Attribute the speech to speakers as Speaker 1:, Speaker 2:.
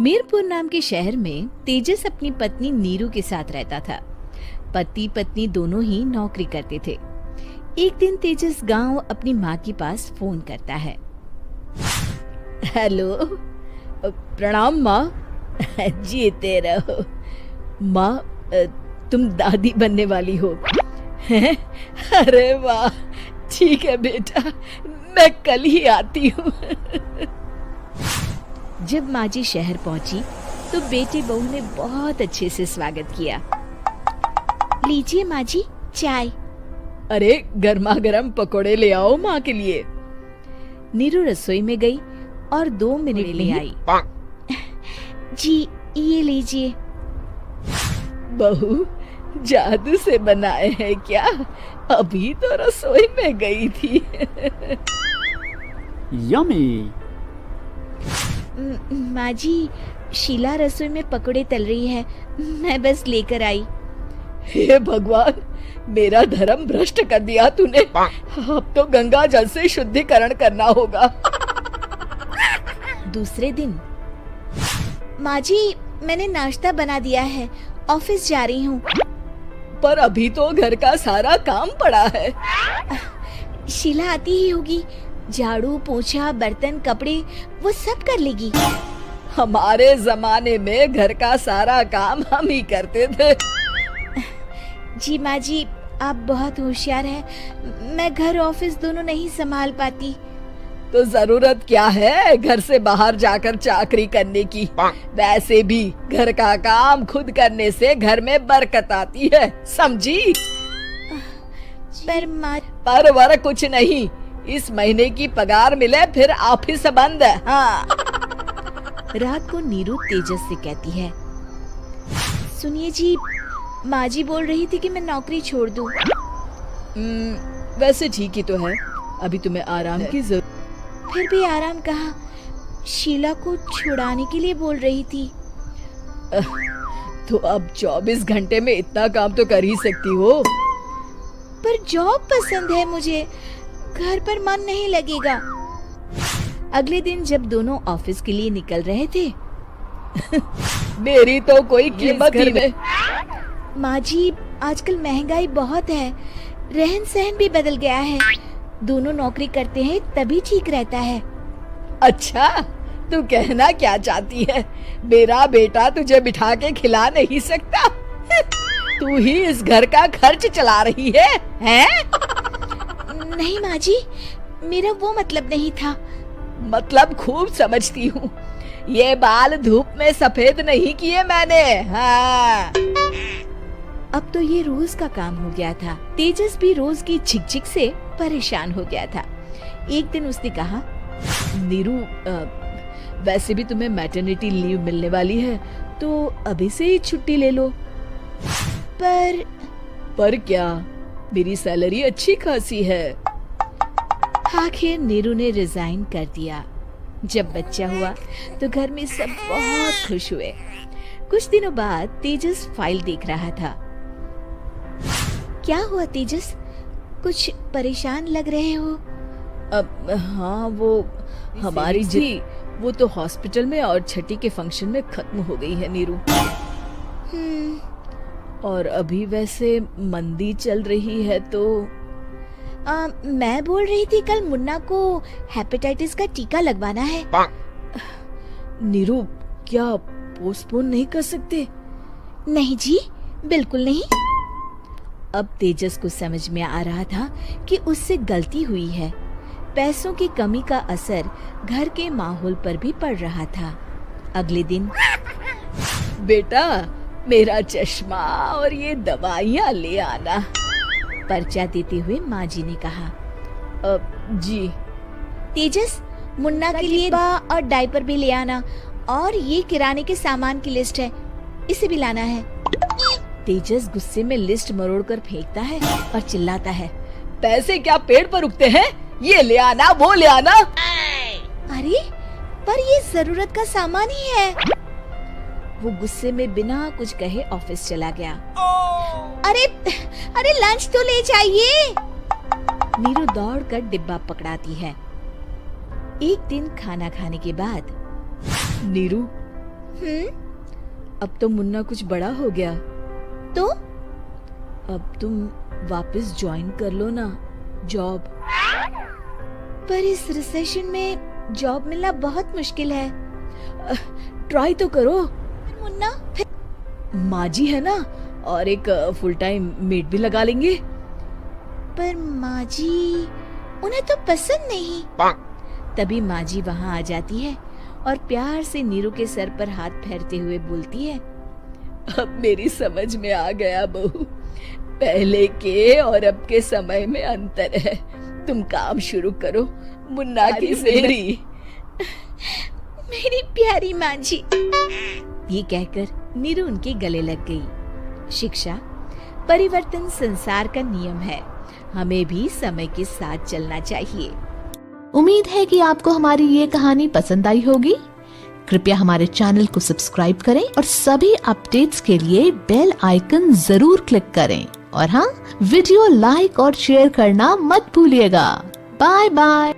Speaker 1: मीरपुर नाम के शहर में तेजस अपनी पत्नी नीरू के साथ रहता था। पति पत्नी दोनों ही नौकरी करते थे। एक दिन तेजस गांव अपनी माँ के पास फोन करता है। हेलो, प्रणाम माँ। जीते रहो माँ, तुम दादी बनने वाली हो हैं? अरे वाह, ठीक है बेटा, मैं कल ही आती हूँ। जब माँ जी शहर पहुंची तो बेटे बहू ने बहुत अच्छे से स्वागत किया। लीजिए माँ जी, चाय। अरे गर्मा गर्म पकोड़े ले आओ माँ के लिए। नीरू रसोई में गई और 2 मिनट में आई। जी ये लीजिए। बहू जादू से बनाए हैं क्या? अभी तो रसोई में गई थी।
Speaker 2: यम्मी।
Speaker 1: माँ जी, शीला रसोई में पकोड़े तल रही है, मैं बस लेकर आई। हे भगवान, मेरा धर्म भ्रष्ट कर दिया तूने। अब तो गंगा जल से शुद्धिकरण करना होगा। दूसरे दिन, माँ जी मैंने नाश्ता बना दिया है, ऑफिस जा रही हूँ। पर अभी तो घर का सारा काम पड़ा है। शीला आती ही होगी, झाड़ू पोछा बर्तन कपड़े वो सब कर लेगी। हमारे जमाने में घर का सारा काम हम ही करते थे। जी माँ जी, आप बहुत होशियार हैं, मैं घर ऑफिस दोनों नहीं संभाल पाती। तो जरूरत क्या है घर से बाहर जाकर चाकरी करने की? वैसे भी घर का काम खुद करने से घर में बरकत आती है, समझी? पर वर कुछ नहीं, इस महीने की पगार मिले फिर ऑफिस बंद है। हाँ। रात को नीरू तेजस से कहती है, सुनिए जी, माँ जी बोल रही थी कि मैं नौकरी छोड़ दूं। वैसे ठीक ही तो है, अभी तुम्हें आराम की जरूरत। फिर भी आराम कहाँ, शीला को छुड़ाने के लिए बोल रही थी। तो अब 24 घंटे में इतना काम तो कर ही सकती हो। पर जॉब पसंद है मुझे, घर पर मन नहीं लगेगा। अगले दिन जब दोनों ऑफिस के लिए निकल रहे थे, मेरी तो कोई कीमत ही नहीं। माँ जी, आजकल महंगाई बहुत है, रहन सहन भी बदल गया है, दोनों नौकरी करते हैं तभी ठीक रहता है। अच्छा, तू कहना क्या चाहती है? मेरा बेटा तुझे बिठा के खिला नहीं सकता? तू ही इस घर का खर्च चला रही है, हैं? नहीं माँ जी, मेरा वो मतलब नहीं था। मतलब खूब समझती हूँ, ये बाल धूप में सफेद नहीं किए मैंने। हाँ। अब तो ये रोज का काम हो गया था। तेजस भी रोज की झिकझिक से परेशान हो गया था। एक दिन उसने कहा, नीरू, वैसे भी तुम्हें मैटरनिटी लीव मिलने वाली है, तो अभी से ही छुट्टी ले लो। पर क्या, मेरी सैलरी अच्छी खासी है। आखिर नीरू ने रिजाइन कर दिया। जब बच्चा हुआ तो घर में सब बहुत खुश हुए। कुछ दिनों बाद तेजस फाइल देख रहा था। क्या हुआ तेजस, कुछ परेशान लग रहे हो? हाँ, वो हमारी जी, वो तो हॉस्पिटल में और छठी के फंक्शन में खत्म हो गई है नीरू। और अभी वैसे मंदी चल रही है तो मैं बोल रही थी कल मुन्ना को हेपेटाइटिस का टीका लगवाना है। नीरू, क्या पोस्टपोन नहीं कर सकते? नहीं जी, बिल्कुल नहीं। अब तेजस को समझ में आ रहा था कि उससे गलती हुई है। पैसों की कमी का असर घर के माहौल पर भी पड़ रहा था। अगले दिन, बेटा मेरा चश्मा और ये दवाइयाँ ले आना, पर्चा देते हुए माँ जी ने कहा। जी। तेजस, मुन्ना के लिए और डायपर भी ले आना, और ये किराने के सामान की लिस्ट है, इसे भी लाना है। तेजस गुस्से में लिस्ट मरोड़कर फेंकता है और चिल्लाता है, पैसे क्या पेड़ पर उगते हैं? ये ले आना, वो ले आना। अरे पर ये जरूरत का सामान ही है। वो गुस्से में बिना कुछ कहे ऑफिस चला गया। अरे लंच तो ले जाइए। नीरू दौड़कर डिब्बा पकड़ाती है। एक दिन खाना खाने के बाद, नीरू अब तो मुन्ना कुछ बड़ा हो गया।
Speaker 2: तो
Speaker 1: अब तुम वापस ज्वाइन कर लो ना जॉब।
Speaker 2: पर इस रिसेशन में जॉब मिलना बहुत मुश्किल है।
Speaker 1: ट्राई तो करो।
Speaker 2: मुन्ना
Speaker 1: माँ जी है ना, और एक फुल टाइम मेड भी लगा लेंगे।
Speaker 2: पर माँ जी उन्हें तो पसंद नहीं।
Speaker 1: तभी माँ जी वहाँ आ जाती है और प्यार से नीरू के सर पर हाथ फेरते हुए बोलती है, अब मेरी समझ में आ गया बहू, पहले के और अब के समय में अंतर है। तुम काम शुरू करो मुन्ना की मेरी।
Speaker 2: मेरी प्यारी माँ जी।
Speaker 1: ये कहकर नीरू उनके गले लग गई। शिक्षा, परिवर्तन संसार का नियम है, हमें भी समय के साथ चलना चाहिए।
Speaker 3: उम्मीद है कि आपको हमारी ये कहानी पसंद आई होगी। कृपया हमारे चैनल को सब्सक्राइब करें और सभी अपडेट्स के लिए बेल आइकन जरूर क्लिक करें। और हाँ, वीडियो लाइक और शेयर करना मत भूलिएगा। Bye bye.